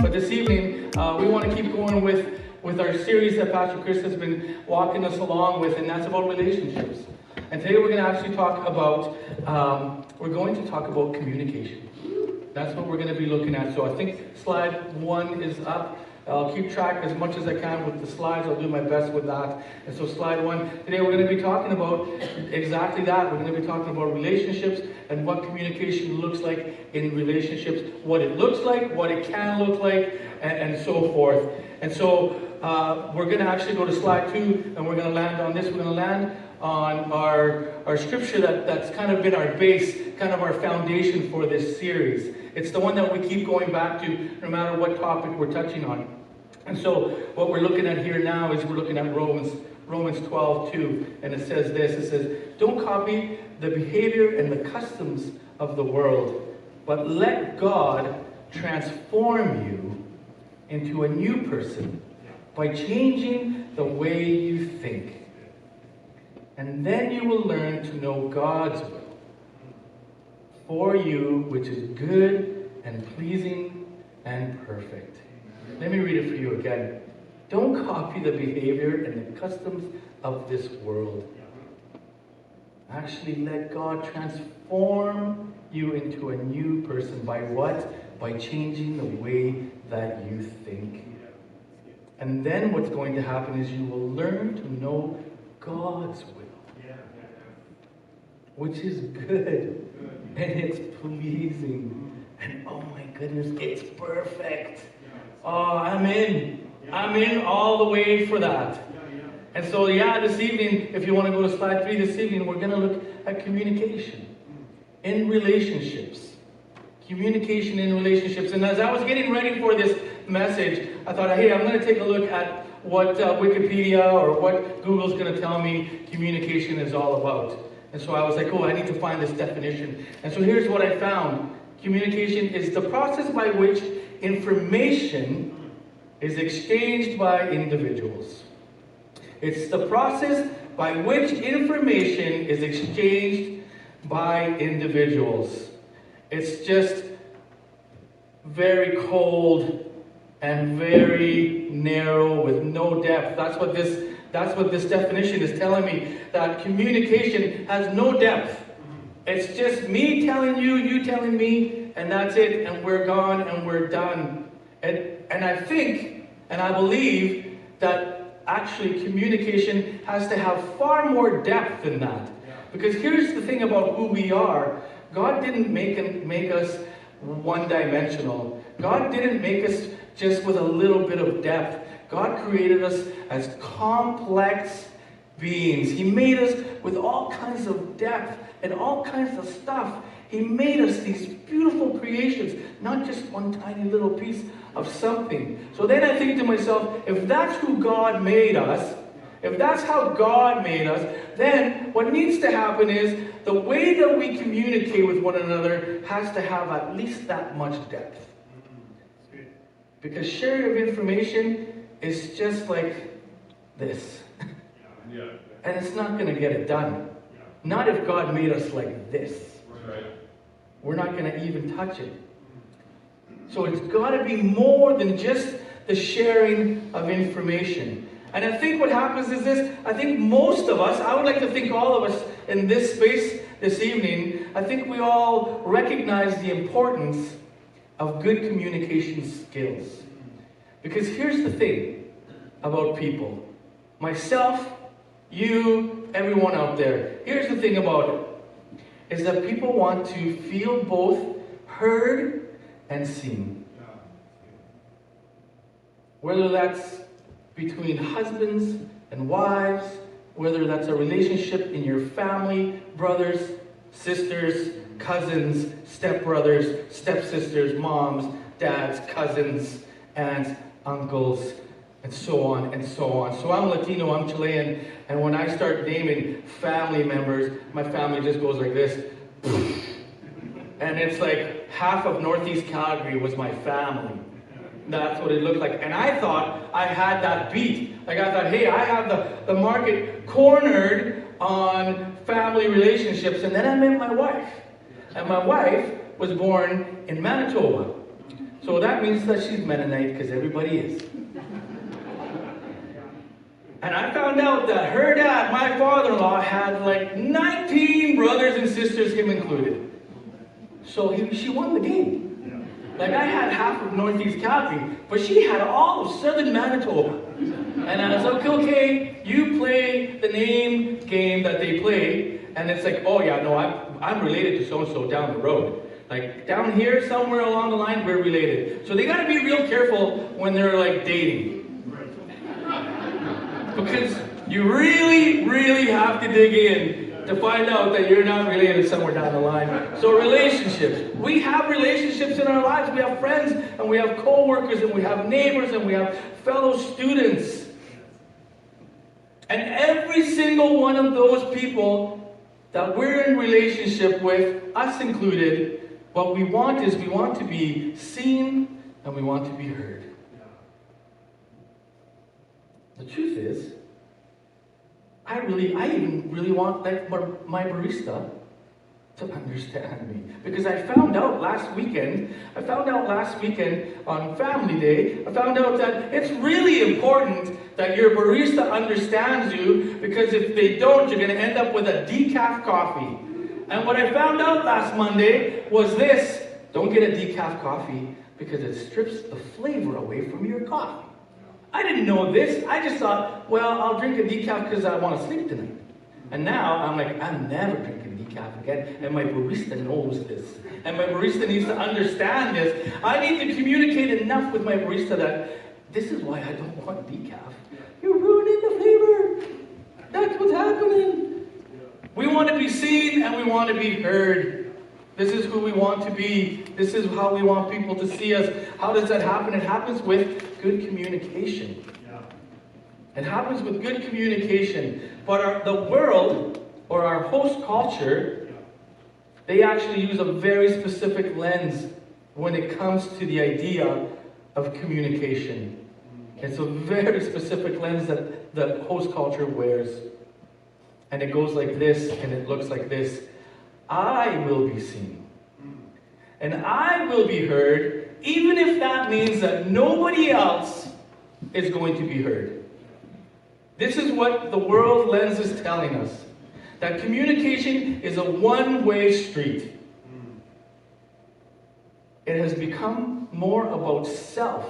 But this evening, we want to keep going with our series that Pastor Chris has been walking us along with, and that's about relationships. And today we're going to actually talk about, communication. That's what we're going to be looking at. So I think slide 1 is up. I'll keep track as much as I can with the slides. I'll do my best with that. And so slide 1, today we're going to be talking about exactly that. We're going to be talking about relationships and what communication looks like in relationships, what it looks like, what it can look like, and so forth. And so we're going to actually go to slide 2, and we're going to land on this. We're going to land on our scripture that's kind of been our base, kind of our foundation for this series. It's the one that we keep going back to no matter what topic we're touching on. And so what we're looking at here now is we're looking at Romans 12:2, and it says this. It says, "Don't copy the behavior and the customs of the world, but let God transform you into a new person by changing the way you think. And then you will learn to know God's will for you, which is good and pleasing and perfect." Let me read it for you again. Don't copy the behavior and the customs of this world. Actually, let God transform you into a new person. By what? By changing the way that you think. And then what's going to happen is you will learn to know God's will, which is good, and it's pleasing, and oh my goodness, it's perfect. Oh, I'm in all the way for that. And so, this evening, if you want to go to slide 3 this evening, we're going to look at communication in relationships. Communication in relationships. And as I was getting ready for this message, I thought, hey, I'm going to take a look at what Wikipedia or what Google's going to tell me communication is all about. And so I was like, I need to find this definition. And so here's what I found. Communication is the process by which information is exchanged by individuals. It's the process by which information is exchanged by individuals. It's just very cold and very narrow with no depth. That's what this definition is telling me, that communication has no depth. It's just me telling you, you telling me, and that's it, and we're gone and we're done. And I think, and I believe that actually communication has to have far more depth than that. Because here's the thing about who we are. God didn't make us one-dimensional. God didn't make us just with a little bit of depth. God created us as complex beings. He made us with all kinds of depth and all kinds of stuff. He made us these beautiful creations, not just one tiny little piece of something. So then I think to myself, if that's who God made us, if that's how God made us, then what needs to happen is the way that we communicate with one another has to have at least that much depth. Because sharing of information is just like this. And it's not going to get it done. Not if God made us like this. We're not going to even touch it. So it's got to be more than just the sharing of information. And I think what happens is this. I think most of us, I would like to think all of us in this space this evening, I think we all recognize the importance of good communication skills. Because here's the thing about people. Myself, you, everyone out there. Here's the thing about it. Is that people want to feel both heard and seen. Whether that's between husbands and wives, whether that's a relationship in your family, brothers, sisters, cousins, stepbrothers, stepsisters, moms, dads, cousins, aunts, uncles, and so on and so on. So I'm Latino, I'm Chilean, and when I start naming family members, my family just goes like this. And it's like half of Northeast Calgary was my family. That's what it looked like. And I thought I had that beat. Like I thought, hey, I have the market cornered on family relationships. And then I met my wife. And my wife was born in Manitoba. So that means that she's Mennonite, because everybody is. And I found out that her dad, my father-in-law, had like 19 brothers and sisters, him included. So she won the game. Like I had half of Northeast Calgary, but she had all of Southern Manitoba. And I was like, okay, you play the name game that they play, and it's like, oh yeah, no, I'm related to so-and-so down the road. Like down here, somewhere along the line, we're related. So they gotta be real careful when they're like dating. Because you really, really have to dig in to find out that you're not related somewhere down the line. So relationships. We have relationships in our lives. We have friends, and we have co-workers, and we have neighbors, and we have fellow students. And every single one of those people that we're in relationship with, us included, what we want is we want to be seen and we want to be heard. The truth is, I even really want like my barista to understand me. Because I found out last weekend on Family Day, I found out that it's really important that your barista understands you, because if they don't, you're going to end up with a decaf coffee. And what I found out last Monday was this: don't get a decaf coffee because it strips the flavor away from your coffee. I didn't know this. I just thought, well, I'll drink a decaf because I want to sleep tonight. And now I'm like, I'm never drinking decaf again. And my barista knows this. And my barista needs to understand this. I need to communicate enough with my barista that this is why I don't want decaf. You're ruining the flavor. That's what's happening. We want to be seen and we want to be heard. This is who we want to be. This is how we want people to see us. How does that happen? It happens with good communication. It happens with good communication. But the world, or our host culture, they actually use a very specific lens when it comes to the idea of communication. It's a very specific lens that the host culture wears. And it goes like this, and it looks like this. I will be seen. And I will be heard, even if that means that nobody else is going to be heard. This is what the world lens is telling us. That communication is a one-way street. It has become more about self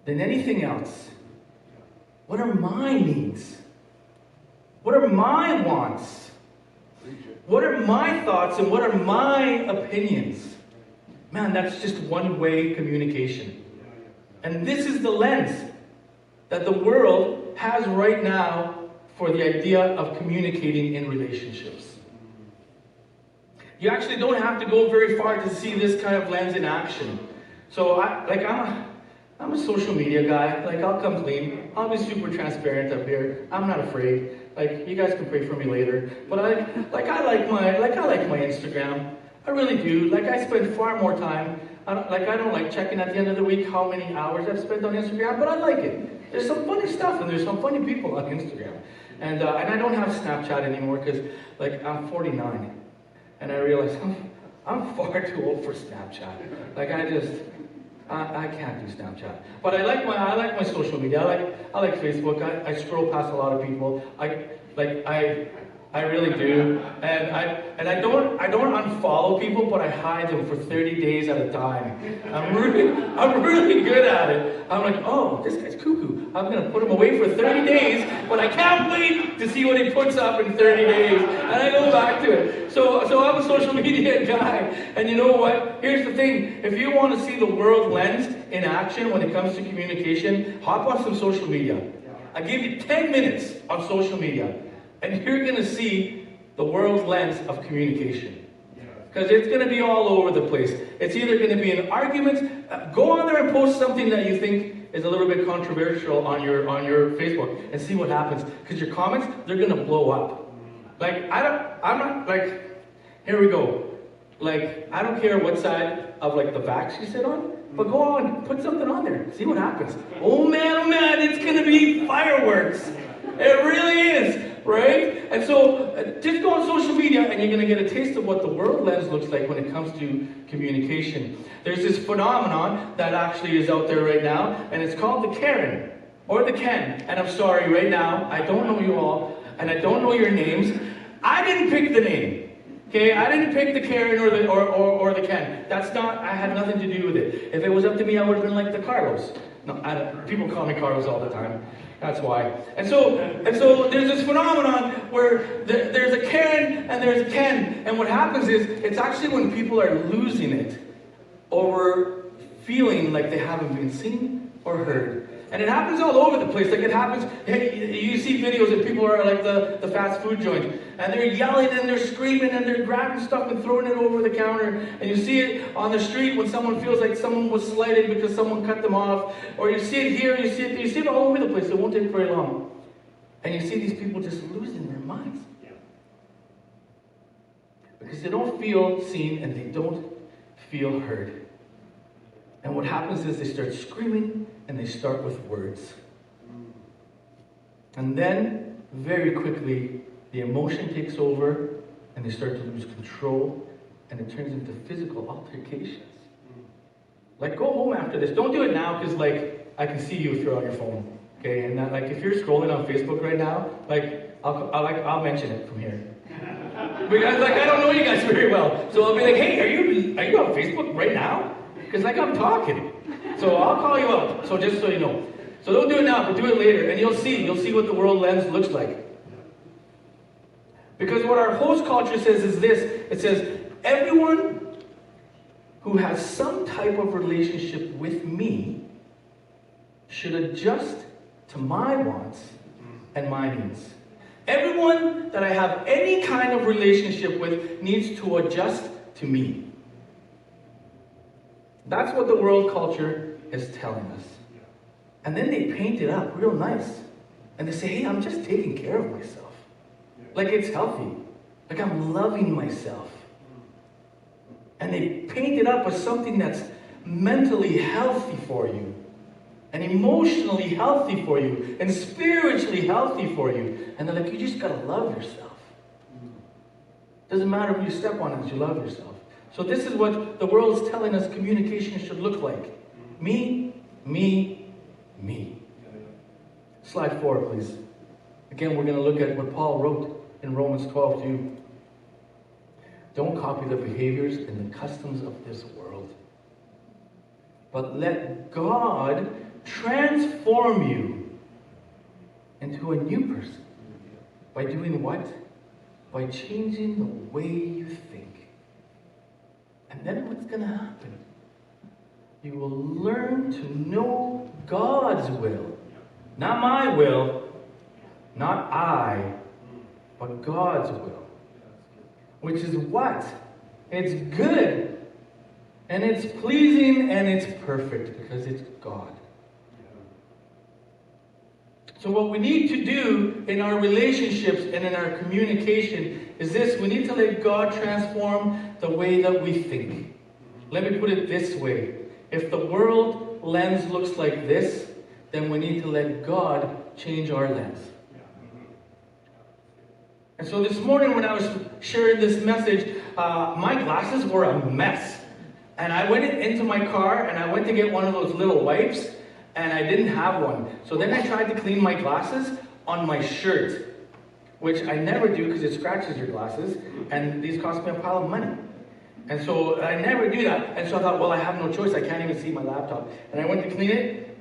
than anything else. What are my needs? What are my wants? What are my thoughts and what are my opinions? Man, that's just one-way communication. And this is the lens that the world has right now for the idea of communicating in relationships. You actually don't have to go very far to see this kind of lens in action. So I'm a social media guy. Like, I'll come clean. I'll be super transparent up here. I'm not afraid. Like, you guys can pray for me later. But I like my Instagram. I really do. Like, I spend far more time. I don't like checking at the end of the week how many hours I've spent on Instagram, but I like it. There's some funny stuff and there's some funny people on Instagram. And I don't have Snapchat anymore because, like, I'm 49. And I realize I'm far too old for Snapchat. Like, I can't do Snapchat. But I like my social media. I like Facebook. I scroll past a lot of people. I really do. And I don't unfollow people, but I hide them for 30 days at a time. I'm really good at it. I'm like, oh, this guy's cuckoo. I'm gonna put him away for 30 days, but I can't wait to see what he puts up in 30 days. And I go back to it. So I'm a social media guy. And you know what? Here's the thing. If you want to see the world lens in action when it comes to communication, hop on some social media. I give you 10 minutes on social media. And you're going to see the world's lens of communication. Because it's going to be all over the place. It's either going to be an argument. Go on there and post something that you think is a little bit controversial on your Facebook and see what happens. Because your comments, they're going to blow up. Like, I'm not, like, here we go. Like, I don't care what side of, like, the vax you sit on, but go on, put something on there. See what happens. Oh man, it's going to be fireworks. It really is. Right? And so, just go on social media and you're going to get a taste of what the world lens looks like when it comes to communication. There's this phenomenon that actually is out there right now, and it's called the Karen, or the Ken. And I'm sorry, right now, I don't know you all, and I don't know your names. I didn't pick the name. Okay? I didn't pick the Karen or the Ken. I had nothing to do with it. If it was up to me, I would have been like the Carlos. No, people call me Carlos all the time. That's why. And so there's this phenomenon where there's a Karen and there's a Ken. And what happens is, it's actually when people are losing it over feeling like they haven't been seen or heard. And it happens all over the place. Like it happens, you see videos of people are like the fast food joint. And they're yelling and they're screaming and they're grabbing stuff and throwing it over the counter. And you see it on the street when someone feels like someone was slighted because someone cut them off. Or you see it here, you see it all over the place. It won't take very long. And you see these people just losing their minds. Because they don't feel seen and they don't feel heard. And what happens is they start screaming and they start with words. And then, very quickly, the emotion takes over and they start to lose control and it turns into physical altercations. Like, go home after this. Don't do it now because, like, I can see you if you're on your phone. Okay? And that, like, if you're scrolling on Facebook right now, like, I'll mention it from here. Because, like, I don't know you guys very well. So I'll be like, hey, are you on Facebook right now? Because, like, I'm talking. So I'll call you up. So just so you know. So don't do it now, but do it later. And you'll see what the world lens looks like. Because what our host culture says is this. It says, everyone who has some type of relationship with me should adjust to my wants and my needs. Everyone that I have any kind of relationship with needs to adjust to me. That's what the world culture is telling us. And then they paint it up real nice. And they say, hey, I'm just taking care of myself. Like it's healthy. Like I'm loving myself. And they paint it up as something that's mentally healthy for you. And emotionally healthy for you. And spiritually healthy for you. And they're like, you just gotta love yourself. Doesn't matter who you step on as you love yourself. So this is what the world is telling us communication should look like. Me, me, me. Slide 4, please. Again, we're going to look at what Paul wrote in Romans 12:2. Don't copy the behaviors and the customs of this world, but let God transform you into a new person. By doing what? By changing the way you think. And then what's going to happen? You will learn to know God's will. Not my will, not I, but God's will. Which is what? It's good, and it's pleasing, and it's perfect, because it's God. So what we need to do in our relationships and in our communication is this. We need to let God transform the way that we think. Let me put it this way. If the world lens looks like this, then we need to let God change our lens. And so this morning when I was sharing this message, my glasses were a mess. And I went into my car and I went to get one of those little wipes, and I didn't have one. So then I tried to clean my glasses on my shirt, which I never do because it scratches your glasses, and these cost me a pile of money. And so I never do that. And so I thought, well, I have no choice. I can't even see my laptop. And I went to clean it,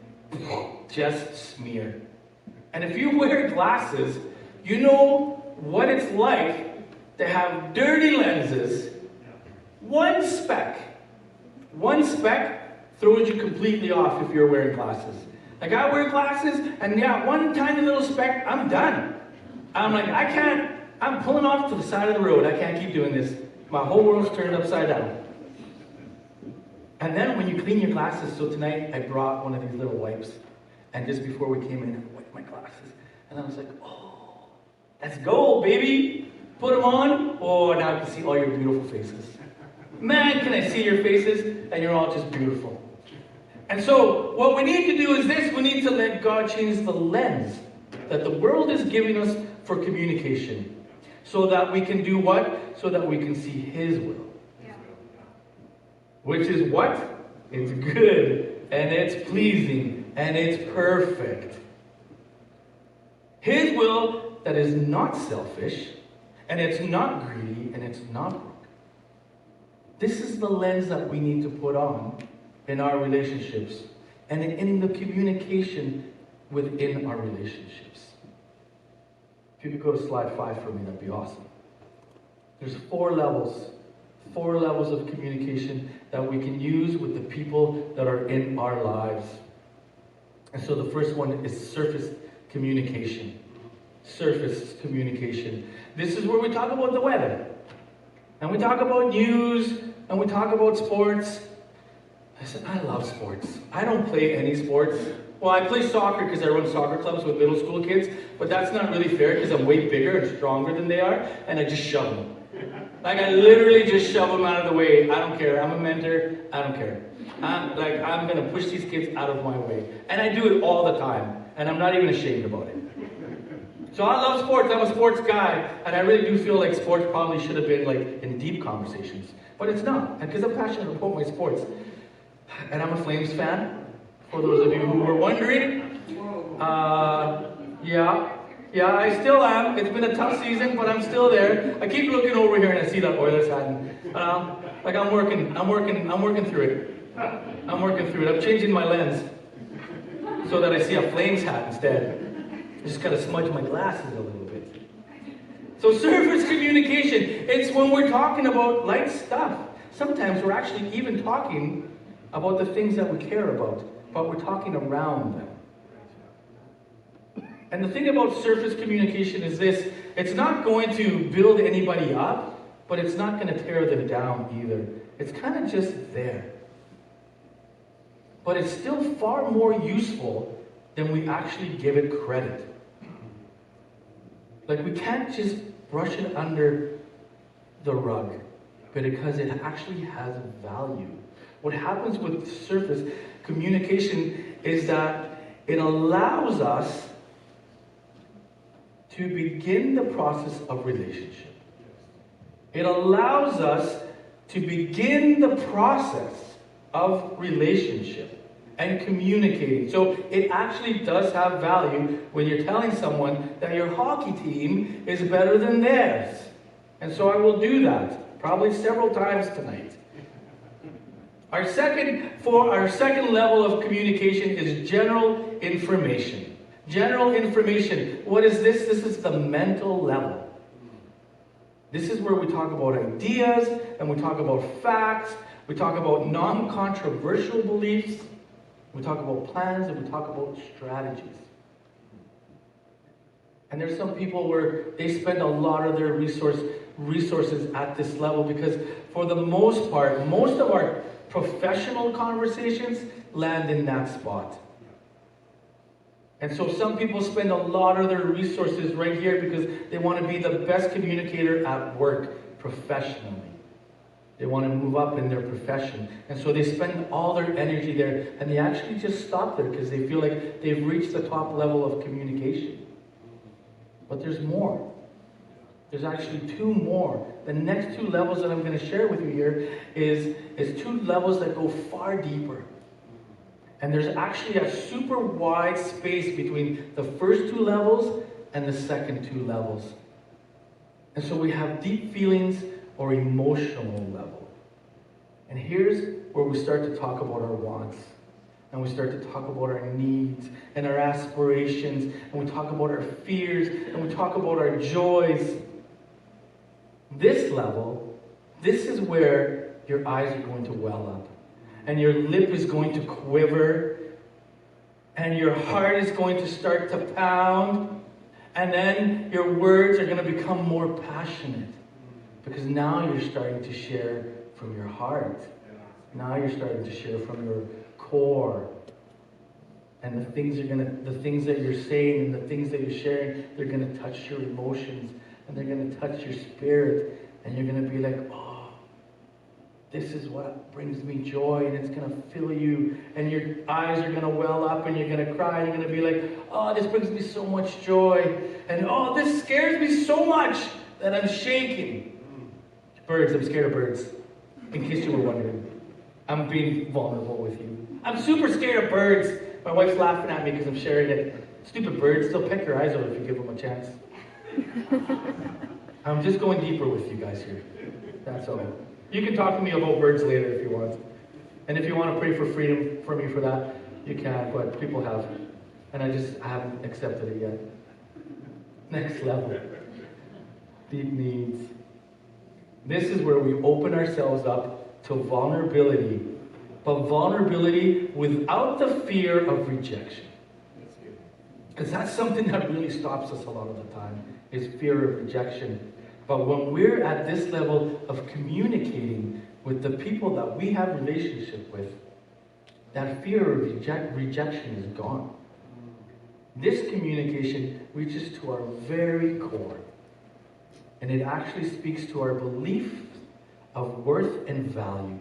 just smear. And if you wear glasses, you know what it's like to have dirty lenses. One speck throws you completely off if you're wearing glasses. Like I wear glasses, and yeah, one tiny little speck, I'm done. I'm like, I'm pulling off to the side of the road. I can't keep doing this. My whole world's turned upside down. And then when you clean your glasses, so tonight I brought one of these little wipes. And just before we came in, I wiped my glasses. And I was like, oh, that's gold, baby. Put them on. Oh, now I can see all your beautiful faces. Man, can I see your faces? And you're all just beautiful. And so what we need to do is this. We need to let God change the lens that the world is giving us for communication. So that we can do what? So that we can see His will. Which is what? It's good, and it's pleasing, and it's perfect. His will that is not selfish, and it's not greedy, and it's not broken. This is the lens that we need to put on in our relationships, and in the communication within our relationships. If you could go to slide 5 for me, that'd be awesome. There's 4 levels of communication that we can use with the people that are in our lives. And so the first one is surface communication. Surface communication. This is where we talk about the weather. And we talk about news. And we talk about sports. I said, I love sports. I don't play any sports. Well, I play soccer because I run soccer clubs with middle school kids. But that's not really fair because I'm way bigger and stronger than they are. And I just shove them. Like, I literally just shove them out of the way. I don't care. I'm a mentor. I don't care. I'm going to push these kids out of my way. And I do it all the time. And I'm not even ashamed about it. So I love sports. I'm a sports guy. And I really do feel like sports probably should have been like in deep conversations. But it's not. Because I'm passionate about my sports. And I'm a Flames fan. For those of you who were wondering. Yeah, I still am. It's been a tough season, but I'm still there. I keep looking over here and I see that Oilers hat. Like I'm working through it. I'm working through it. I'm changing my lens so that I see a Flames hat instead. I just gotta smudge my glasses a little bit. So surface communication. It's when we're talking about light stuff. Sometimes we're actually even talking about the things that we care about, but we're talking around them. And the thing about surface communication is this. It's not going to build anybody up, but it's not going to tear them down either. It's kind of just there. But it's still far more useful than we actually give it credit. Like, we can't just brush it under the rug, but because it actually has value. What happens with surface communication is that it allows us to begin the process of relationship. It allows us to begin the process of relationship and communicating. So it actually does have value when you're telling someone that your hockey team is better than theirs. And so I will do that, probably several times tonight. Our second level of communication is general information. General information. What is this? This is the mental level. This is where we talk about ideas, and we talk about facts, we talk about non-controversial beliefs, we talk about plans, and we talk about strategies. And there's some people where they spend a lot of their resources at this level because for the most part, most of our professional conversations land in that spot. And so some people spend a lot of their resources right here because they want to be the best communicator at work professionally. They want to move up in their profession. And so they spend all their energy there, and they actually just stop there because they feel like they've reached the top level of communication. But there's more. There's actually 2 more. The next 2 levels that I'm going to share with you here is 2 levels that go far deeper. And there's actually a super wide space between the first 2 levels and the second 2 levels. And so we have deep feelings or emotional level. And here's where we start to talk about our wants. And we start to talk about our needs and our aspirations. And we talk about our fears. And we talk about our joys. This level, this is where your eyes are going to well up. And your lip is going to quiver. And your heart is going to start to pound. And then your words are going to become more passionate. Because now you're starting to share from your heart. Now you're starting to share from your core. And the things that you're saying and the things that you're sharing, they're going to touch your emotions and they're going to touch your spirit. And you're going to be like, oh, this is what brings me joy, and it's going to fill you. And your eyes are going to well up and you're going to cry. And you're going to be like, oh, this brings me so much joy. And oh, this scares me so much that I'm shaking. Birds, I'm scared of birds. In case you were wondering. I'm being vulnerable with you. I'm super scared of birds. My wife's laughing at me because I'm sharing it. Stupid birds, they'll peck your eyes out if you give them a chance. I'm just going deeper with you guys here. That's all. You can talk to me about birds later if you want. And if you want to pray for freedom for me for that, you can, but people have. And I haven't accepted it yet. Next level. Deep needs. This is where we open ourselves up to vulnerability. But vulnerability without the fear of rejection. Because that's something that really stops us a lot of the time, is fear of rejection. But when we're at this level of communicating with the people that we have relationship with, that fear of rejection is gone. This communication reaches to our very core. And it actually speaks to our belief of worth and value.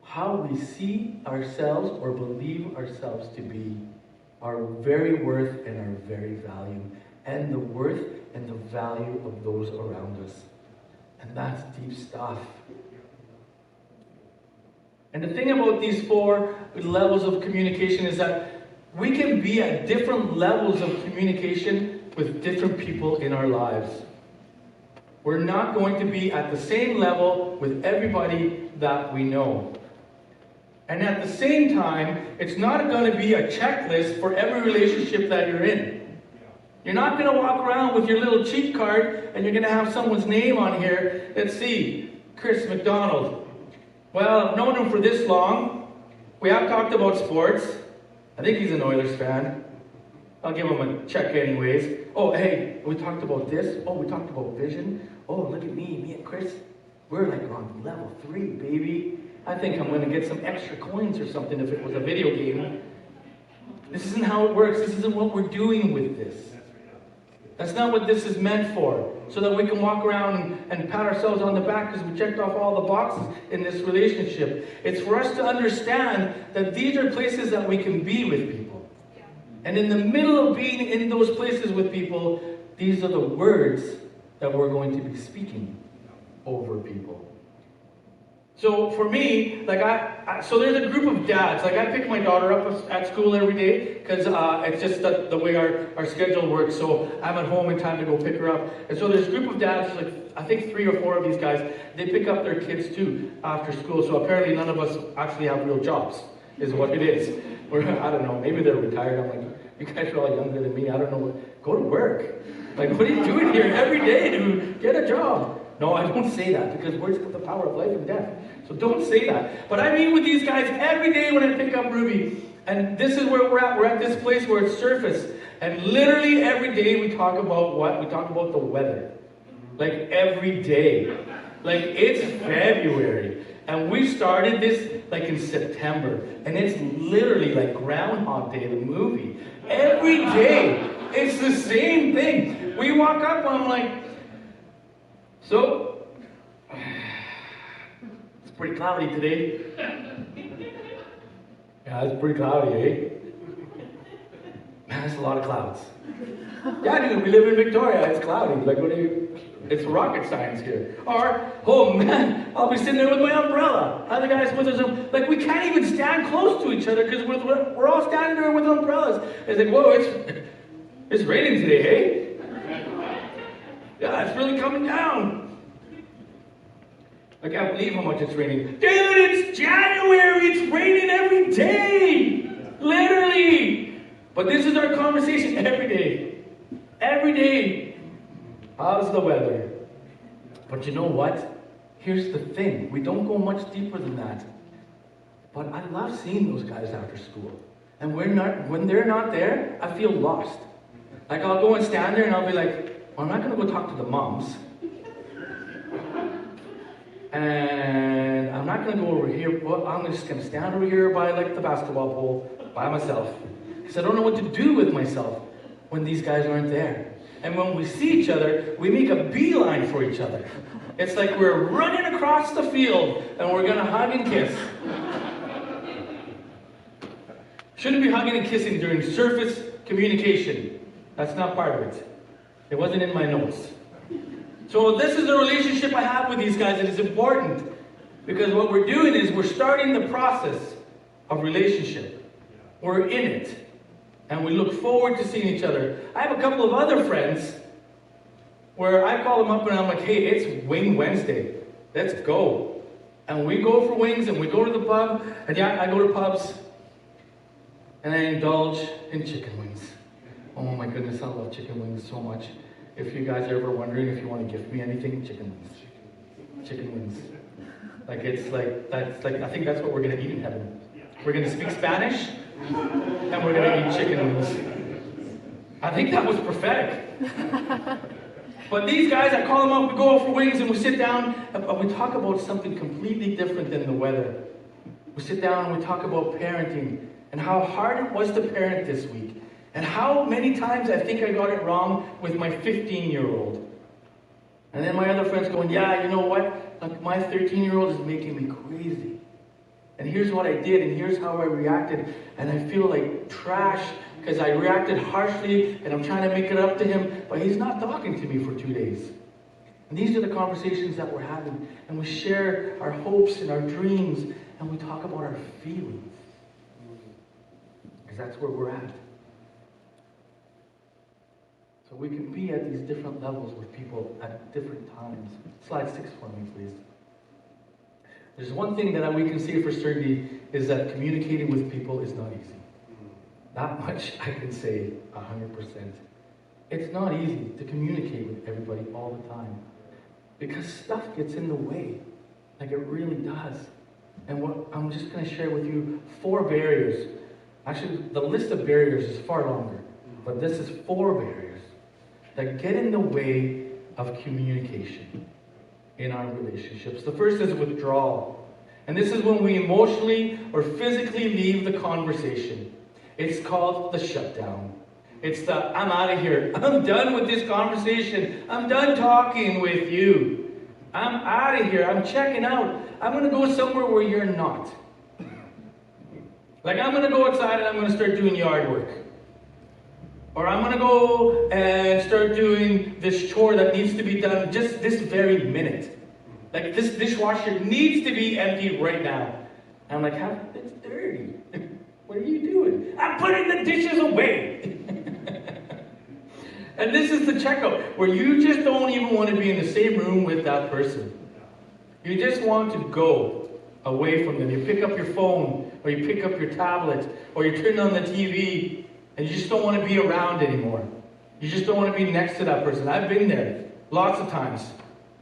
How we see ourselves or believe ourselves to be, our very worth and our very value, and the worth and the value of those around us. And that's deep stuff. And the thing about these 4 levels of communication is that we can be at different levels of communication with different people in our lives. We're not going to be at the same level with everybody that we know. And at the same time, it's not going to be a checklist for every relationship that you're in. You're not going to walk around with your little cheat card and you're going to have someone's name on here. Let's see, Chris McDonald. Well, I've known him for this long. We have talked about sports. I think he's an Oilers fan. I'll give him a check anyways. Oh, hey, we talked about this. Oh, we talked about vision. Oh, look at me and Chris. We're like on level 3, baby. I think I'm going to get some extra coins or something if it was a video game. This isn't how it works. This isn't what we're doing with this. That's not what this is meant for. So that we can walk around and pat ourselves on the back because we checked off all the boxes in this relationship. It's for us to understand that these are places that we can be with people. And in the middle of being in those places with people, these are the words that we're going to be speaking over people. So for me, so there's a group of dads. Like I pick my daughter up at school every day because it's just the way our schedule works. So I'm at home in time to go pick her up. And so there's a group of dads, like I think 3 or 4 of these guys, they pick up their kids too after school. So apparently none of us actually have real jobs, is what it is. Or I don't know, maybe they're retired. I'm like, you guys are all younger than me. I don't know. Go to work. Like, what are you doing here every day, dude? Get a job. No, I don't say that because words have the power of life and death. So don't say that. But I meet with these guys every day when I pick up Ruby. And this is where we're at. We're at this place where it's surface. And literally every day we talk about what? We talk about the weather. Like every day. Like it's February. And we started this like in September. And it's literally like Groundhog Day, the movie. Every day. It's the same thing. We walk up and I'm like, so, it's pretty cloudy today. Yeah, it's pretty cloudy, eh? Man, it's a lot of clouds. Yeah, dude, we live in Victoria. It's cloudy. Like, it's rocket science here. Or, oh man, I'll be sitting there with my umbrella. Other guys with us, like, we can't even stand close to each other because we're all standing there with umbrellas. It's like, whoa, it's raining today, hey? Yeah, it's really coming down. I can't believe how much it's raining. Dude, it's January! It's raining every day! Literally! But this is our conversation every day. Every day. How's the weather? But you know what? Here's the thing. We don't go much deeper than that. But I love seeing those guys after school. And when they're not there, I feel lost. Like I'll go and stand there and I'll be like, well, I'm not going to go talk to the moms. And I'm not going to go over here. Well, I'm just going to stand over here by like the basketball pole by myself. Because I don't know what to do with myself when these guys aren't there. And when we see each other, we make a beeline for each other. It's like we're running across the field and we're going to hug and kiss. Shouldn't be hugging and kissing during surface communication. That's not part of it. It wasn't in my notes. So this is the relationship I have with these guys. It is important because what we're doing is we're starting the process of relationship. We're in it. And we look forward to seeing each other. I have a couple of other friends where I call them up and I'm like, hey, it's Wing Wednesday. Let's go. And we go for wings and we go to the pub. And yeah, I go to pubs and I indulge in chicken wings. Oh my goodness, I love chicken wings so much. If you guys are ever wondering if you want to gift me anything, chicken wings. Chicken wings. Like it's like, that's like, I think that's what we're going to eat in heaven. We're going to speak Spanish and we're going to eat chicken wings. I think that was prophetic. But these guys, I call them up, we go out for wings and we sit down and we talk about something completely different than the weather. We sit down and we talk about parenting and how hard it was to parent this week. And how many times I think I got it wrong with my 15-year-old. And then my other friends going, yeah, you know what? Like my 13-year-old is making me crazy. And here's what I did, and here's how I reacted. And I feel like trash because I reacted harshly, and I'm trying to make it up to him, but he's not talking to me for 2 days. And these are the conversations that we're having. And we share our hopes and our dreams, and we talk about our feelings. Because that's where we're at. So we can be at these different levels with people at different times. Slide 6 for me, please. There's one thing that we can say for certainty is that communicating with people is not easy. That much I can say 100%. It's not easy to communicate with everybody all the time because stuff gets in the way. Like it really does. And what I'm just going to share with you 4 barriers. Actually, the list of barriers is far longer, but this is 4 barriers that get in the way of communication in our relationships. The first is withdrawal. And this is when we emotionally or physically leave the conversation. It's called the shutdown. It's the, I'm out of here. I'm done with this conversation. I'm done talking with you. I'm out of here. I'm checking out. I'm going to go somewhere where you're not. Like I'm going to go outside and I'm going to start doing yard work. Or I'm going to go and start doing this chore that needs to be done just this very minute. Like this dishwasher needs to be empty right now. And I'm like, it's dirty. What are you doing? I'm putting the dishes away. And this is the checkout where you just don't even want to be in the same room with that person. You just want to go away from them. You pick up your phone or you pick up your tablet or you turn on the TV. And you just don't want to be around anymore. You just don't want to be next to that person. I've been there lots of times.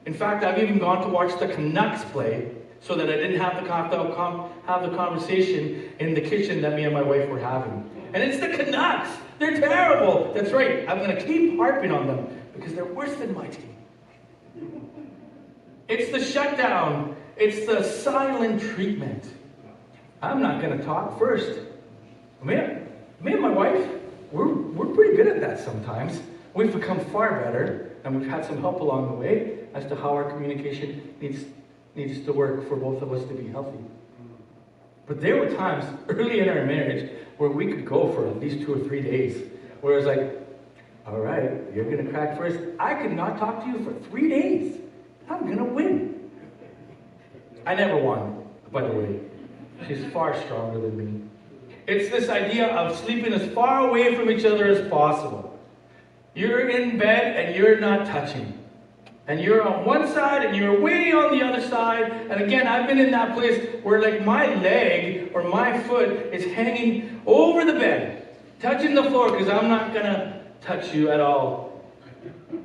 In fact, I've even gone to watch the Canucks play so that I didn't have the conversation in the kitchen that me and my wife were having. And it's the Canucks. They're terrible. That's right. I'm going to keep harping on them because they're worse than my team. It's the shutdown. It's the silent treatment. I'm not going to talk first. Me and my wife, we're pretty good at that sometimes. We've become far better, and we've had some help along the way as to how our communication needs to work for both of us to be healthy. But there were times early in our marriage where we could go for at least 2 or 3 days, where it's like, all right, you're going to crack first. I could not talk to you for 3 days. I'm going to win. I never won, by the way. She's far stronger than me. It's this idea of sleeping as far away from each other as possible. You're in bed and you're not touching. And you're on one side and you're way on the other side. And again, I've been in that place where like my leg or my foot is hanging over the bed, touching the floor because I'm not going to touch you at all.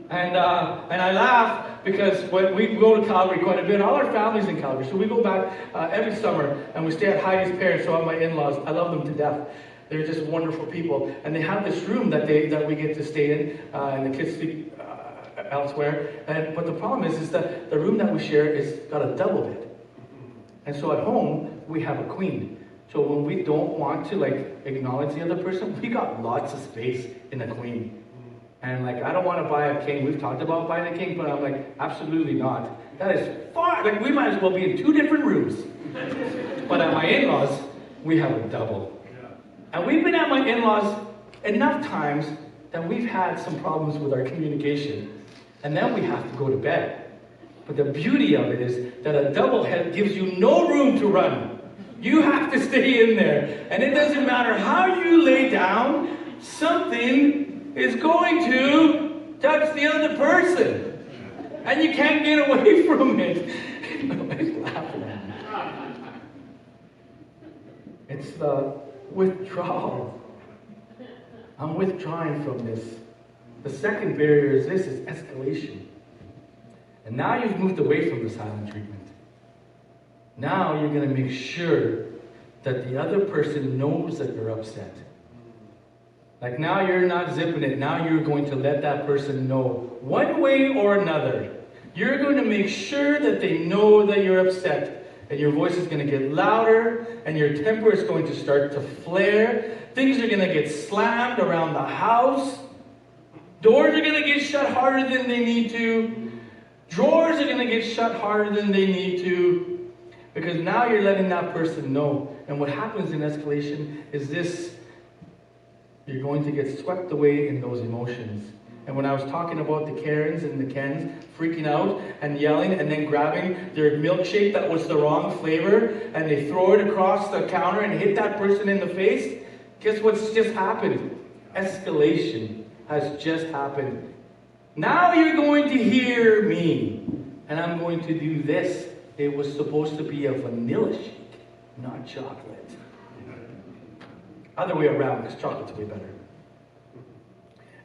And I laugh because when we go to Calgary quite a bit, all our family's in Calgary, so we go back every summer and we stay at Heidi's parents, so my in-laws. I love them to death. They're just wonderful people, and they have this room that we get to stay in, and the kids sleep elsewhere. But the problem is that the room that we share is got a double bed. And so at home, we have a queen. So when we don't want to acknowledge the other person, we got lots of space in the queen. And I don't want to buy a king. We've talked about buying a king, but I'm like, absolutely not. That is far, we might as well be in 2 different rooms. But at my in-laws, we have a double. And we've been at my in-laws enough times that we've had some problems with our communication. And then we have to go to bed. But the beauty of it is that a double head gives you no room to run. You have to stay in there. And it doesn't matter how you lay down, something is going to touch the other person. And you can't get away from it. Nobody's laughing at me. It's the withdrawal. I'm withdrawing from this. The second barrier is this, is escalation. And now you've moved away from the silent treatment. Now you're going to make sure that the other person knows that you're upset. Now you're not zipping it. Now you're going to let that person know one way or another. You're going to make sure that they know that you're upset. And your voice is going to get louder. And your temper is going to start to flare. Things are going to get slammed around the house. Doors are going to get shut harder than they need to. Drawers are going to get shut harder than they need to. Because now you're letting that person know. And what happens in escalation is this. You're going to get swept away in those emotions. And when I was talking about the Karens and the Kens freaking out and yelling and then grabbing their milkshake that was the wrong flavor and they throw it across the counter and hit that person in the face, guess what's just happened? Escalation has just happened. Now you're going to hear me. And I'm going to do this. It was supposed to be a vanilla shake, not chocolate. Other way around, because chocolate's way better.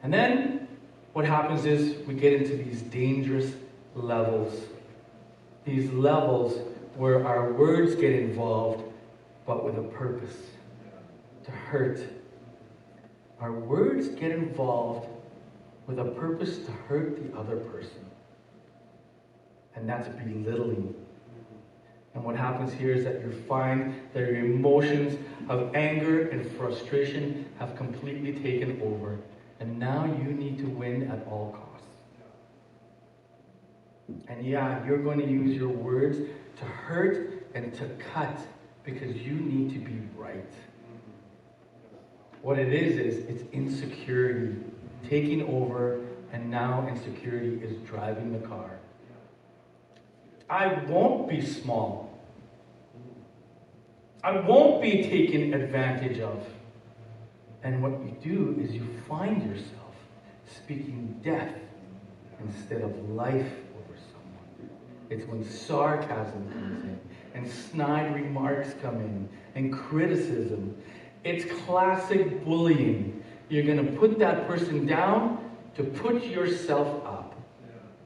And then what happens is we get into these dangerous levels. These levels where our words get involved, but with a purpose. To hurt. Our words get involved with a purpose to hurt the other person. And that's belittling. And what happens here is that you find that your emotions of anger and frustration have completely taken over. And now you need to win at all costs. And yeah, you're going to use your words to hurt and to cut because you need to be right. What it is it's insecurity taking over, and now insecurity is driving the car. I won't be small. I won't be taken advantage of. And what you do is you find yourself speaking death instead of life over someone. It's when sarcasm comes in, and snide remarks come in, and criticism. It's classic bullying. You're going to put that person down to put yourself up.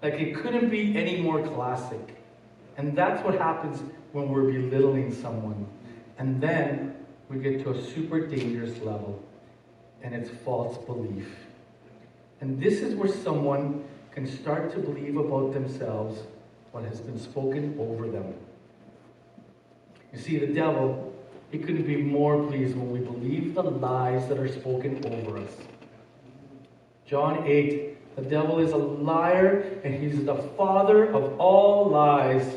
It couldn't be any more classic. And that's what happens when we're belittling someone. And then we get to a super dangerous level. And it's false belief. And this is where someone can start to believe about themselves what has been spoken over them. You see, the devil, he couldn't be more pleased when we believe the lies that are spoken over us. John 8, the devil is a liar and he's the father of all lies.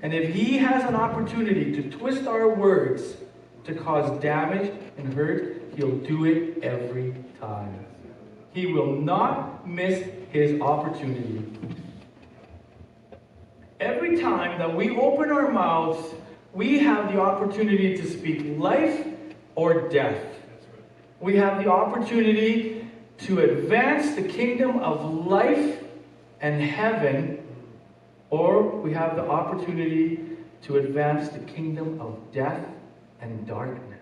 And if he has an opportunity to twist our words to cause damage and hurt, he'll do it every time. He will not miss his opportunity. Every time that we open our mouths, we have the opportunity to speak life or death. We have the opportunity to advance the kingdom of life and heaven, or we have the opportunity to advance the kingdom of death and darkness.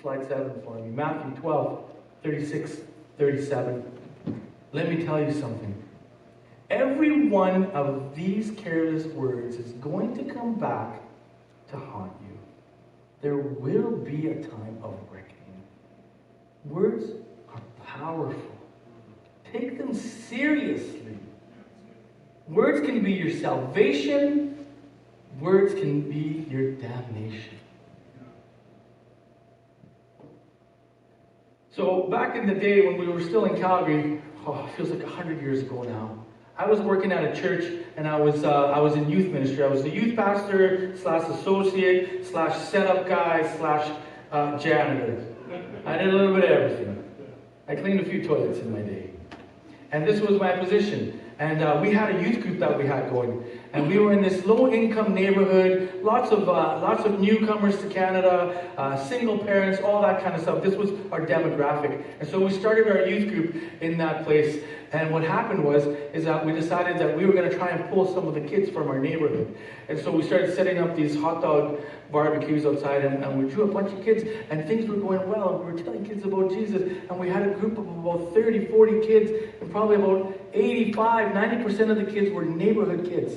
Slide 7 for me. Matthew 12, 36, 37. Let me tell you something. Every one of these careless words is going to come back to haunt you. There will be a time of reckoning. Words are powerful. Take them seriously. Words can be your salvation. Words can be your damnation. So back in the day when we were still in Calgary, it feels like 100 years ago now, I was working at a church, and I was in youth ministry. I was the youth pastor / associate / setup guy / janitor. I did a little bit of everything. I cleaned a few toilets in my day. And this was my position. And we had a youth group that we had going. And we were in this low-income neighborhood, lots of newcomers to Canada, single parents, all that kind of stuff. This was our demographic. And so we started our youth group in that place. And what happened is that we decided that we were going to try and pull some of the kids from our neighborhood. And so we started setting up these hot dog barbecues outside, and we drew a bunch of kids, and things were going well. And we were telling kids about Jesus, and we had a group of about 30, 40 kids, and probably about 85, 90% of the kids were neighborhood kids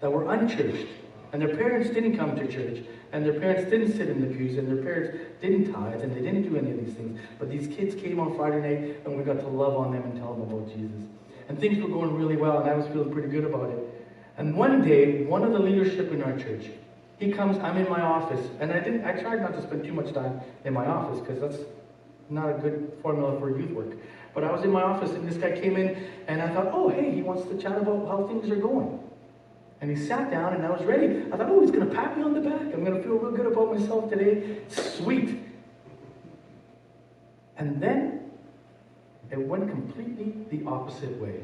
that were unchurched. And their parents didn't come to church, and their parents didn't sit in the pews, and their parents didn't tithe, and they didn't do any of these things. But these kids came on Friday night, and we got to love on them and tell them about Jesus. And things were going really well, and I was feeling pretty good about it. And one day, one of the leadership in our church, he comes, I'm in my office, and I tried not to spend too much time in my office, because that's not a good formula for youth work. But I was in my office, and this guy came in, and I thought, oh, hey, he wants to chat about how things are going. And he sat down, and I was ready. I thought, oh, he's going to pat me on the back. I'm going to feel real good about myself today. Sweet. And then it went completely the opposite way.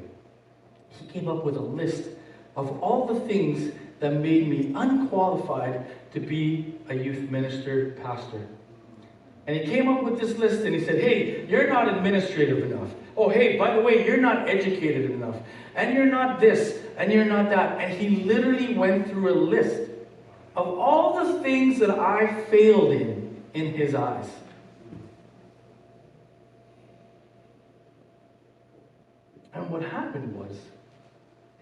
He came up with a list of all the things that made me unqualified to be a youth minister, pastor. And he came up with this list, and he said, hey, you're not administrative enough. Oh, hey, by the way, you're not educated enough. And you're not this, and you're not that. And he literally went through a list of all the things that I failed in his eyes. And what happened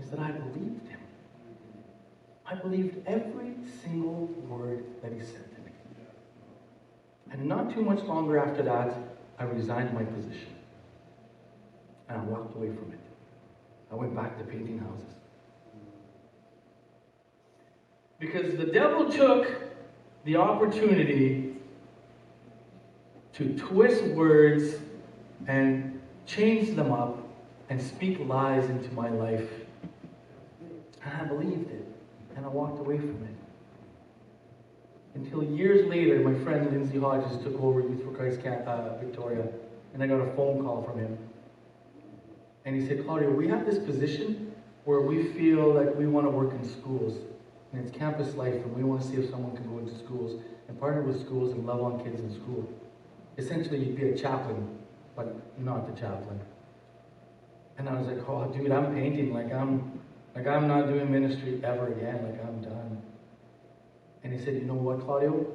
is that I believed him. I believed every single word that he said to me. And not too much longer after that, I resigned my position. And I walked away from it. I went back to painting houses. Because the devil took the opportunity to twist words and change them up and speak lies into my life. And I believed it. And I walked away from it. Until years later, my friend Lindsay Hodges took over Youth for Christ Victoria, and I got a phone call from him. And he said, Claudio, we have this position where we feel like we want to work in schools. And it's campus life, and we want to see if someone can go into schools and partner with schools and love on kids in school. Essentially, you'd be a chaplain, but not the chaplain. And I was like, oh, dude, I'm painting. I'm not doing ministry ever again. I'm done. And he said, you know what, Claudio?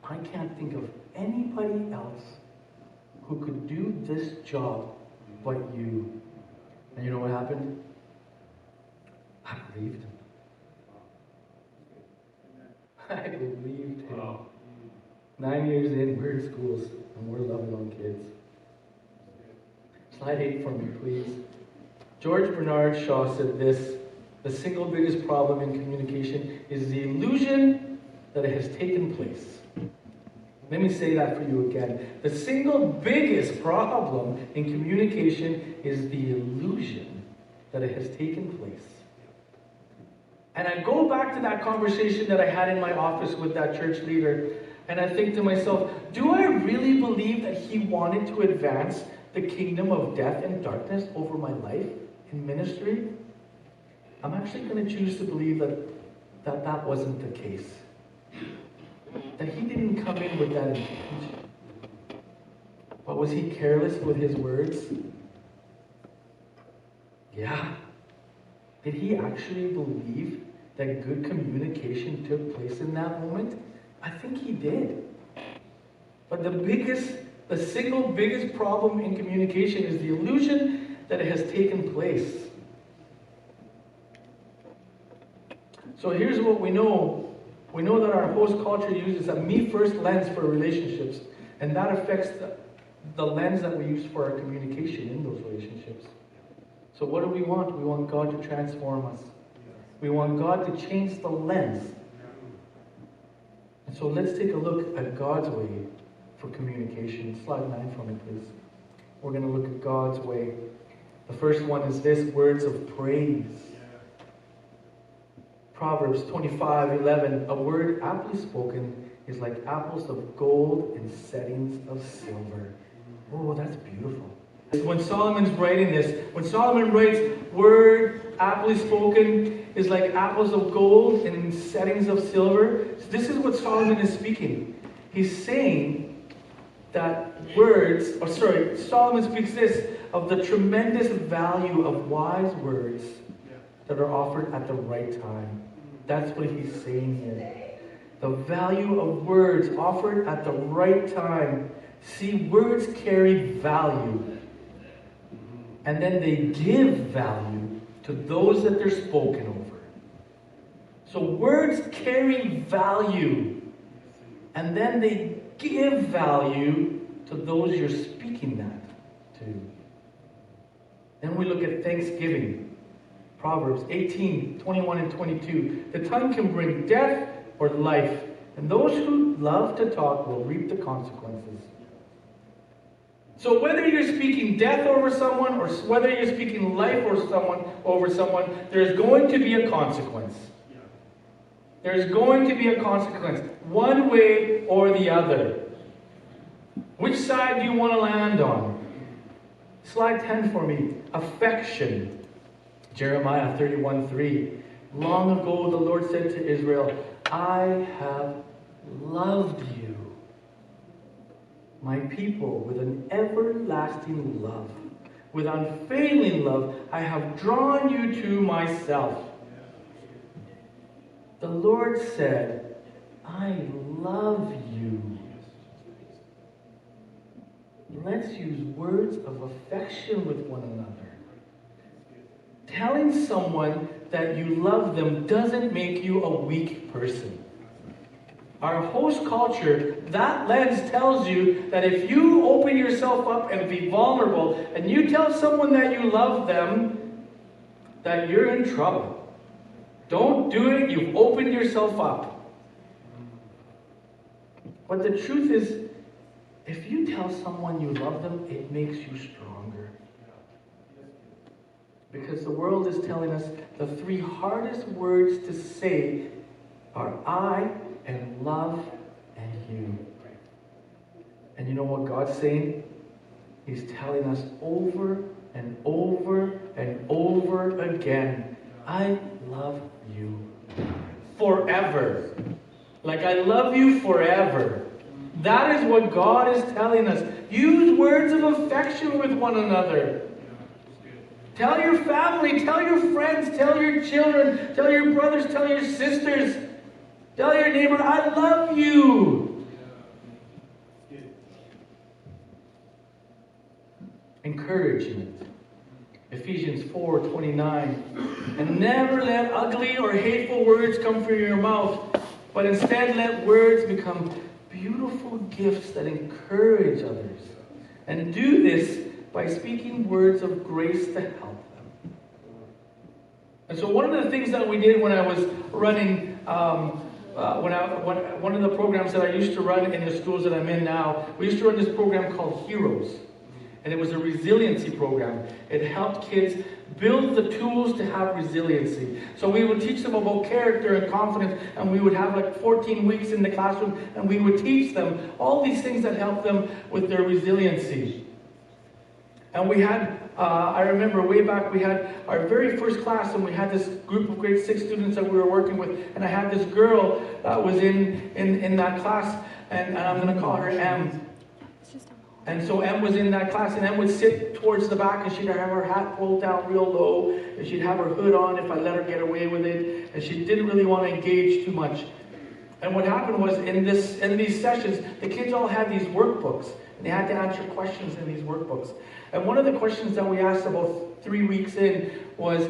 I can't think of anybody else who could do this job but you. And you know what happened? I believed him. I believed him. Wow. 9 years in, we're in schools, and we're loving on kids. Slide 8 for me, please. George Bernard Shaw said this: the single biggest problem in communication is the illusion that it has taken place. Let me say that for you again. The single biggest problem in communication is the illusion that it has taken place. And I go back to that conversation that I had in my office with that church leader, and I think to myself, do I really believe that he wanted to advance the kingdom of death and darkness over my life in ministry? I'm actually going to choose to believe that wasn't the case. That he didn't come in with that intention. But was he careless with his words? Yeah. Did he actually believe that good communication took place in that moment? I think he did. But the single biggest problem in communication is the illusion that it has taken place. So here's what we know. We know that our host culture uses a me-first lens for relationships, and that affects the lens that we use for our communication in those relationships. So what do we want? We want God to transform us. We want God to change the lens. And so let's take a look at God's way for communication. Slide 9 for me, please. We're going to look at God's way. The first one is this: words of praise. Proverbs 25:11. A word aptly spoken is like apples of gold in settings of silver. Oh, that's beautiful. When Solomon's writing this, when Solomon writes, word aptly spoken is like apples of gold in settings of silver, this is what Solomon is speaking. He's saying that Solomon speaks this, of the tremendous value of wise words that are offered at the right time. That's what he's saying here. The value of words offered at the right time. See, words carry value. And then they give value to those that they're spoken over. So words carry value. And then they give value to those you're speaking that to. Then we look at thanksgiving. Proverbs 18:21 and 22. The tongue can bring death or life, and those who love to talk will reap the consequences. So whether you're speaking death over someone or whether you're speaking life over someone, there's going to be a consequence. There's going to be a consequence, one way or the other. Which side do you want to land on? Slide 10 for me. Affection. Jeremiah 31:3. Long ago the Lord said to Israel, I have loved you, my people, with an everlasting love. With unfailing love, I have drawn you to myself. The Lord said, I love you. Let's use words of affection with one another. Telling someone that you love them doesn't make you a weak person. Our host culture, that lens tells you that if you open yourself up and be vulnerable and you tell someone that you love them, that you're in trouble. Don't do it. You've opened yourself up. But the truth is, if you tell someone you love them, it makes you stronger. Because the world is telling us the 3 hardest words to say are I and love and you. And you know what God's saying? He's telling us over and over and over again, I love you forever. Like I love you forever. That is what God is telling us. Use words of affection with one another. Tell your family, tell your friends, tell your children, tell your brothers, tell your sisters, tell your neighbor, I love you. Encouragement. Ephesians 4:29. And never let ugly or hateful words come from your mouth, but instead let words become beautiful gifts that encourage others. And do this by speaking words of grace to help them. And so one of the things that we did when I was running, one of the programs that I used to run in the schools that I'm in now, we used to run this program called Heroes. And it was a resiliency program. It helped kids build the tools to have resiliency. So we would teach them about character and confidence, and we would have like 14 weeks in the classroom, and we would teach them all these things that help them with their resiliency. And we had, I remember way back, we had our very first class, and we had this group of grade 6 students that we were working with, and I had this girl that was in that class, and I'm going to call her M. And so Em was in that class, and Em would sit towards the back, and she'd have her hat pulled down real low, and she'd have her hood on if I let her get away with it, and she didn't really want to engage too much. And what happened was, in these sessions, the kids all had these workbooks, and they had to answer questions in these workbooks. And one of the questions that we asked about 3 weeks in was,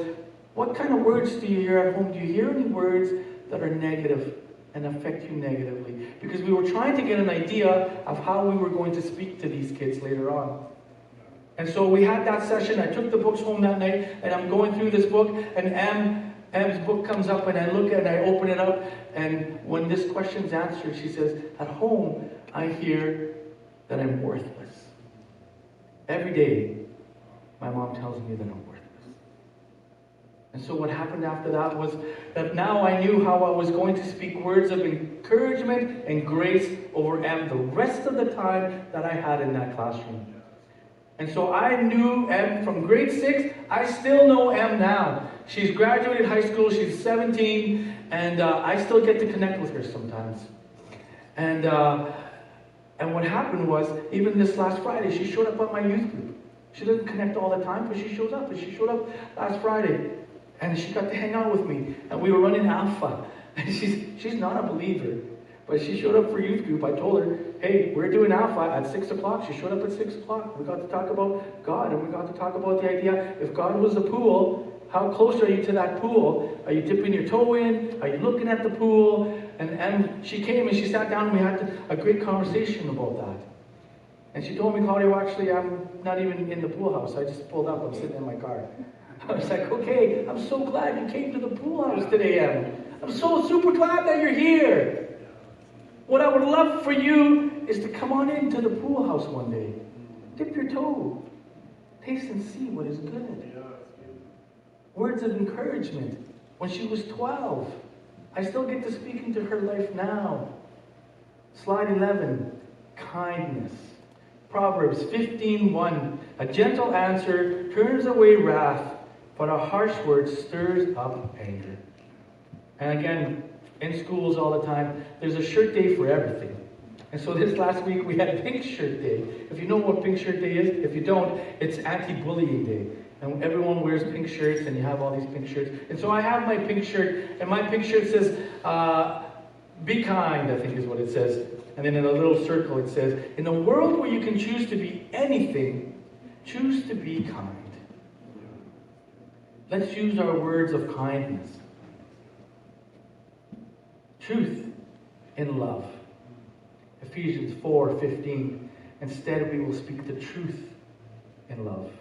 what kind of words do you hear at home? Do you hear any words that are negative? and affect you negatively. Because we were trying to get an idea of how we were going to speak to these kids later on. And so we had that session. I took the books home that night, and I'm going through this book, and Em's book comes up, and I look at it, and I open it up, and when this question's answered, she says, at home, I hear that I'm worthless. Every day, my mom tells me that I'm worthless. And so what happened after that was that now I knew how I was going to speak words of encouragement and grace over Em the rest of the time that I had in that classroom. And so I knew Em from grade 6. I still know Em now. She's graduated high school. She's 17. And I still get to connect with her sometimes. And what happened was, even this last Friday, she showed up at my youth group. She doesn't connect all the time, but she shows up. And she showed up last Friday. And she got to hang out with me. And we were running Alpha. And she's not a believer. But she showed up for youth group. I told her, hey, we're doing Alpha at 6 o'clock. She showed up at 6 o'clock. We got to talk about God. And we got to talk about the idea, if God was a pool, how close are you to that pool? Are you dipping your toe in? Are you looking at the pool? And she came and she sat down and we had a great conversation about that. And she told me, Claudio, actually, I'm not even in the pool house. I just pulled up. I'm sitting in my car. I was like, okay, I'm so glad you came to the pool house today, Em. I'm so super glad that you're here. What I would love for you is to come on into the pool house one day. Dip your toe. Taste and see what is good. Words of encouragement. When she was 12, I still get to speak into her life now. Slide 11, kindness. Proverbs 15:1. A gentle answer turns away wrath, but a harsh word stirs up anger. And again, in schools all the time, there's a shirt day for everything. And so this last week we had Pink Shirt Day. If you know what Pink Shirt Day is, if you don't, it's Anti-Bullying Day. And everyone wears pink shirts, and you have all these pink shirts. And so I have my pink shirt, and my pink shirt says, be kind, I think is what it says. And then in a little circle it says, in a world where you can choose to be anything, choose to be kind. Let's use our words of kindness. Truth in love. Ephesians 4:15. Instead, we will speak the truth in love.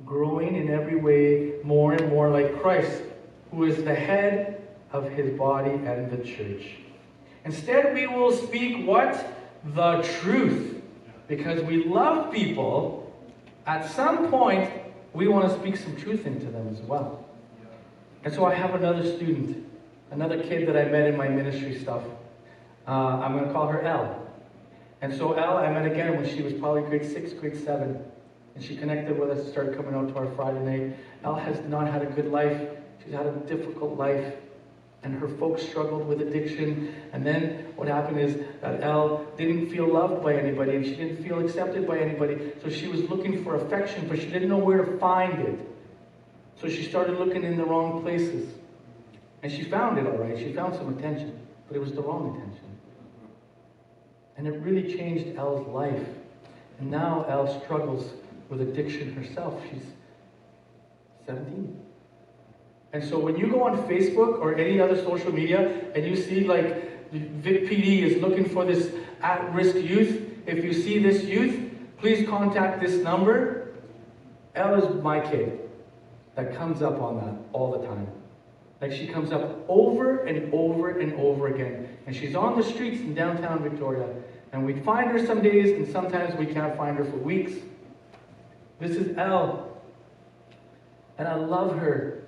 Growing in every way more and more like Christ, who is the head of his body and the church. Instead, we will speak what? The truth. Because we love people, at some point, we want to speak some truth into them as well. And so I have another student, another kid that I met in my ministry stuff. I'm going to call her Elle. And so Elle, I met again when she was probably grade 6, grade 7. And she connected with us and started coming out to our Friday night. Elle has not had a good life. She's had a difficult life. And her folks struggled with addiction. And then what happened is that Elle didn't feel loved by anybody. And she didn't feel accepted by anybody. So she was looking for affection, but she didn't know where to find it. So she started looking in the wrong places. And she found it all right. She found some attention. But it was the wrong attention. And it really changed Elle's life. And now Elle struggles with addiction herself. She's 17. And so when you go on Facebook or any other social media and you see like Vic PD is looking for this at-risk youth, if you see this youth, please contact this number. Elle is my kid that comes up on that all the time. Like she comes up over and over and over again. And she's on the streets in downtown Victoria. And we find her some days and sometimes we can't find her for weeks. This is Elle. And I love her.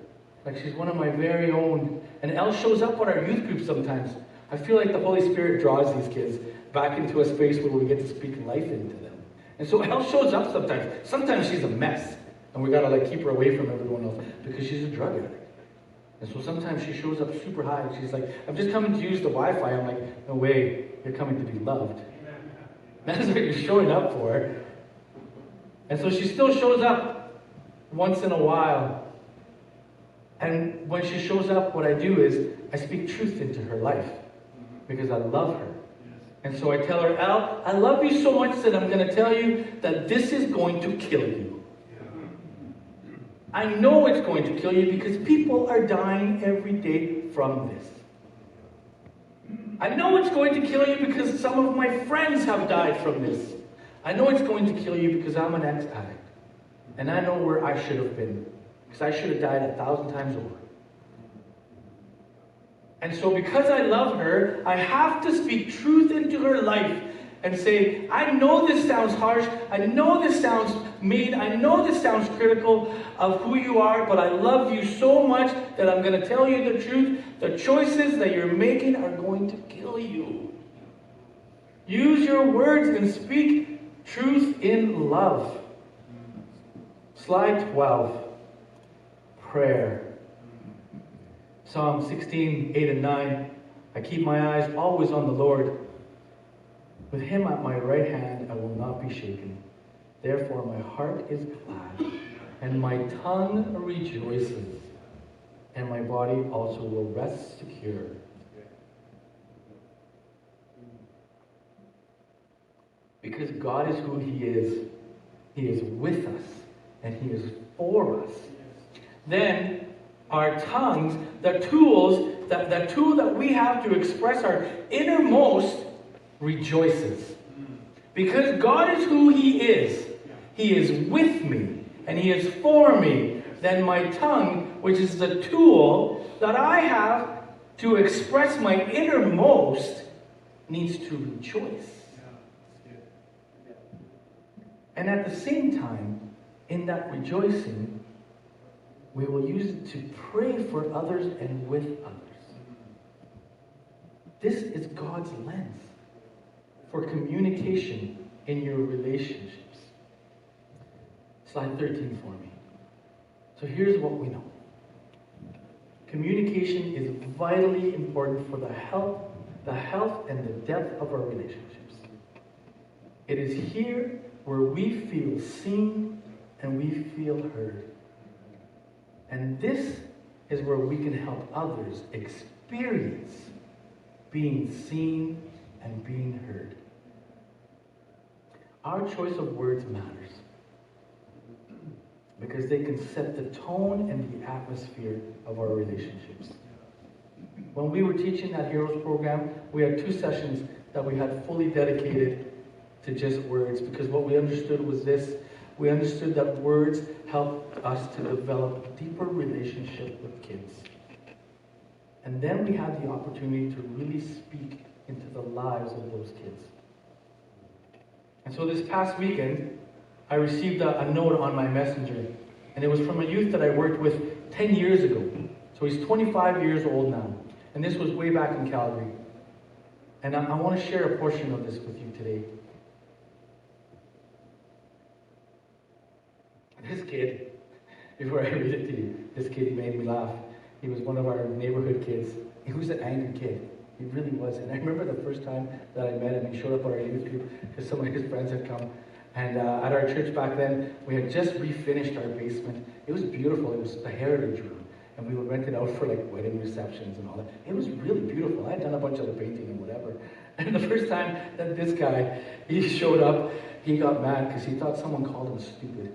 Like she's one of my very own. And Elle shows up at our youth group sometimes. I feel like the Holy Spirit draws these kids back into a space where we get to speak life into them. And so Elle shows up sometimes. Sometimes she's a mess. And we gotta like keep her away from everyone else because she's a drug addict. And so sometimes she shows up super high and she's like, I'm just coming to use the Wi-Fi. I'm like, no way, you're coming to be loved. That's what you're showing up for. And so she still shows up once in a while. And when she shows up, what I do is I speak truth into her life because I love her. And so I tell her, Elle, I love you so much that I'm going to tell you that this is going to kill you. I know it's going to kill you because people are dying every day from this. I know it's going to kill you because some of my friends have died from this. I know it's going to kill you because I'm an ex-addict. And I know where I should have been. Because I should have died 1,000 times over. And so because I love her, I have to speak truth into her life and say, I know this sounds harsh, I know this sounds mean, I know this sounds critical of who you are, but I love you so much that I'm going to tell you the truth. The choices that you're making are going to kill you. Use your words and speak truth in love. Slide 12. Prayer. Psalm 16, 8 and 9. I keep my eyes always on the Lord. With him at my right hand, I will not be shaken. Therefore my heart is glad, and my tongue rejoices, and my body also will rest secure. Because God is who he is. He is with us, and he is for us. Then our tongues, the tool that we have to express our innermost, rejoices. Because God is who he is. He is with me, and he is for me. Then my tongue, which is the tool that I have to express my innermost, needs to rejoice. And at the same time, in that rejoicing, we will use it to pray for others and with others. This is God's lens for communication in your relationships. Slide 13 for me. So here's what we know. Communication is vitally important for the health and the depth of our relationships. It is here where we feel seen and we feel heard. And this is where we can help others experience being seen and being heard. Our choice of words matters because they can set the tone and the atmosphere of our relationships. When we were teaching that Heroes program, we had 2 sessions that we had fully dedicated to just words, because what we understood was this. We understood that words help us to develop a deeper relationship with kids. And then we had the opportunity to really speak into the lives of those kids. And so this past weekend, I received a note on my messenger. And it was from a youth that I worked with 10 years ago. So he's 25 years old now. And this was way back in Calgary. And I want to share a portion of this with you today. This kid, before I read it to you, this kid made me laugh. He was one of our neighborhood kids. He was an angry kid. He really was. And I remember the first time that I met him, he showed up at our youth group because some of his friends had come. And at our church back then, we had just refinished our basement. It was beautiful. It was a heritage room. And we would rent it out for like wedding receptions and all that. It was really beautiful. I had done a bunch of the painting and whatever. And the first time that this guy, he showed up, he got mad because he thought someone called him stupid.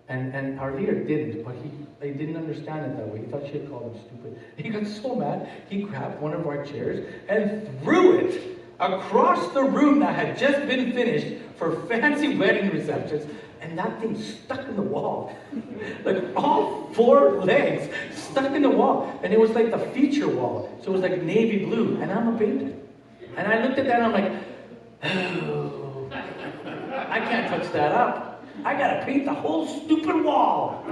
And our leader didn't, but he didn't understand it that way. He thought she had called him stupid. He got so mad, he grabbed one of our chairs and threw it across the room that had just been finished for fancy wedding receptions. And that thing stuck in the wall. Like all 4 legs stuck in the wall. And it was like the feature wall. So it was like navy blue. And I'm a painter. And I looked at that and I'm like, oh, I can't touch that up. I gotta paint the whole stupid wall.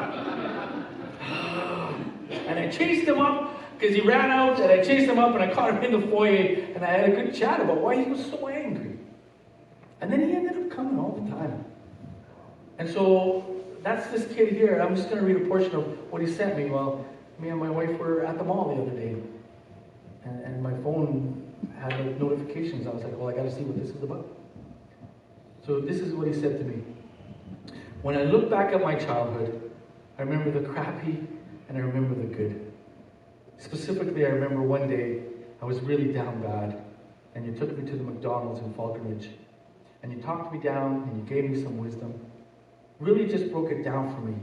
And I chased him up because he ran out, and I chased him up and I caught him in the foyer, and I had a good chat about why he was so angry. And then he ended up coming all the time. And so that's this kid here. I'm just going to read a portion of what he sent me. Well, me and my wife were at the mall the other day, and my phone had like notifications. I was like, well, I got to see what this is about. So this is what he said to me. When I look back at my childhood, I remember the crappy and I remember the good. Specifically, I remember one day I was really down bad, and you took me to the McDonald's in Falconridge, and you talked me down and you gave me some wisdom. Really just broke it down for me.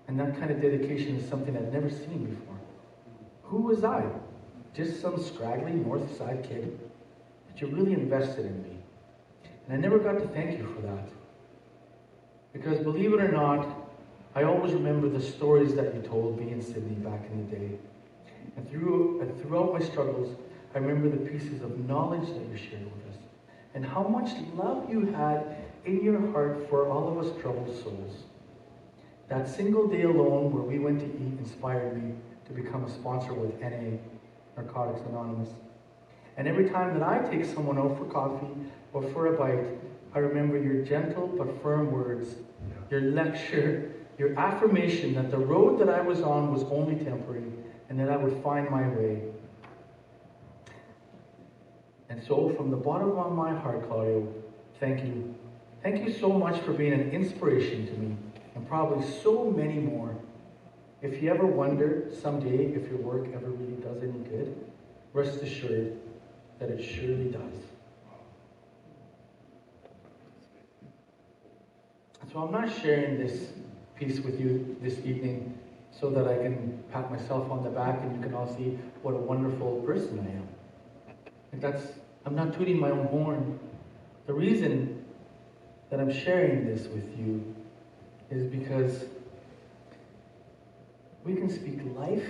And that kind of dedication is something I'd never seen before. Who was I just some scraggly north side kid, but you really invested in me. And I never got to thank you for that. Because believe it or not, I always remember the stories that you told me and Sydney back in the day. And throughout my struggles, I remember the pieces of knowledge that you shared with us. And how much love you had in your heart for all of us troubled souls. That single day alone where we went to eat inspired me to become a sponsor with NA, Narcotics Anonymous. And every time that I take someone out for coffee or for a bite, I remember your gentle but firm words, your lecture, your affirmation that the road that I was on was only temporary and that I would find my way. And so from the bottom of my heart, Claudio, thank you. Thank you so much for being an inspiration to me, and probably so many more. If you ever wonder someday if your work ever really does any good, rest assured that it surely does. So I'm not sharing this piece with you this evening so that I can pat myself on the back and you can all see what a wonderful person I am. I'm not tooting my own horn. The reason that I'm sharing this with you is because we can speak life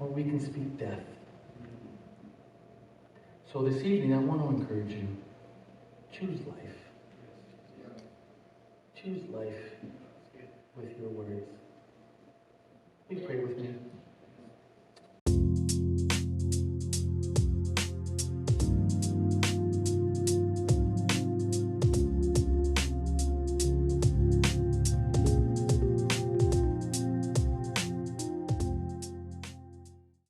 or we can speak death. So this evening I want to encourage you, choose life. Choose life with your words. Please pray with me.